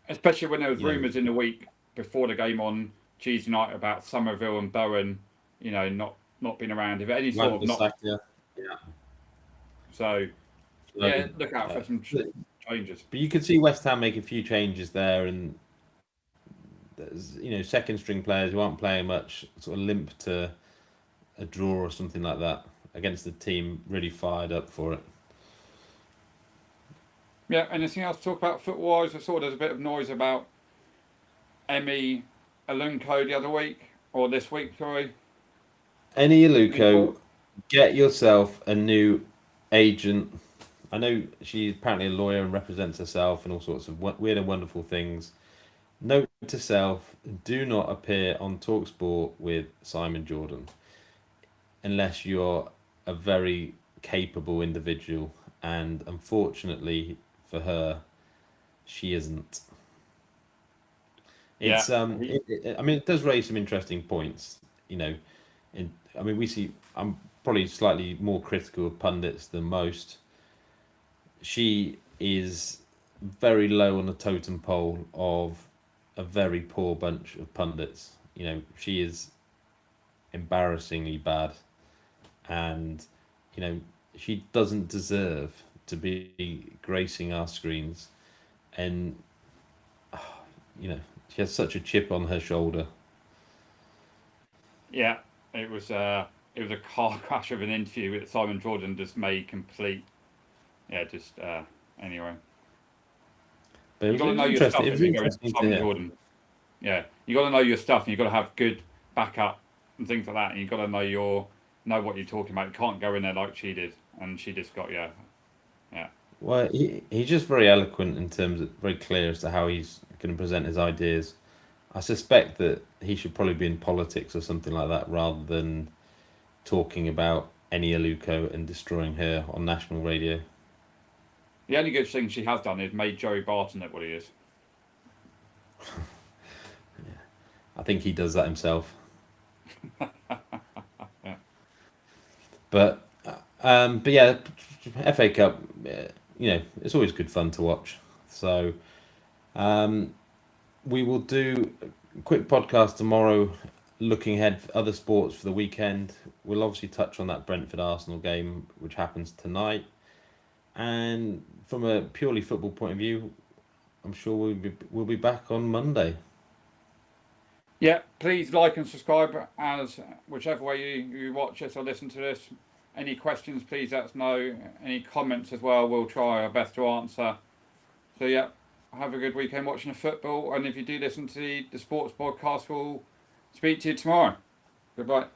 Especially when there was rumours in the week before the game on Tuesday night about Somerville and Bowen, not being around. If any sort of not. Yeah. So, look out for some changes. But you could see West Ham make a few changes there, and there's second string players who aren't playing much sort of limp to a draw or something like that against the team really fired up for it. Yeah, anything else to talk about foot-wise? I saw there's a bit of noise about Emi Alunko the other week, or this week, sorry. Emi Alunko, get yourself a new agent. I know she's apparently a lawyer and represents herself and all sorts of weird and wonderful things. Note to self, do not appear on TalkSport with Simon Jordan unless you're a very capable individual, and unfortunately for her, she isn't. It's it does raise some interesting points. We see. I'm probably slightly more critical of pundits than most. She is very low on the totem pole of a very poor bunch of pundits. She is embarrassingly bad, and she doesn't deserve to be gracing our screens, and she has such a chip on her shoulder. Yeah, it was a car crash of an interview that Simon Jordan just made complete. Yeah, anyway. But you got to know your stuff if you go into Simon hear. Jordan. Yeah, you got to know your stuff, and you got to have good backup and things like that, and you got to know what you're talking about. You can't go in there like she did, and she just got yeah. Well, he's just very eloquent in terms of very clear as to how he's going to present his ideas. I suspect that he should probably be in politics or something like that rather than talking about Emi Alunko and destroying her on national radio. The only good thing she has done is made Joey Barton look what he is. I think he does that himself. But yeah, FA Cup, it's always good fun to watch. So we will do a quick podcast tomorrow, looking ahead for other sports for the weekend. We'll obviously touch on that Brentford Arsenal game, which happens tonight. And from a purely football point of view, I'm sure we'll be back on Monday. Yeah, please like and subscribe as whichever way you watch us or listen to this. Any questions, please let us know. Any comments as well, we'll try our best to answer. So yeah, have a good weekend watching the football. And if you do listen to the sports podcast, we'll speak to you tomorrow. Goodbye.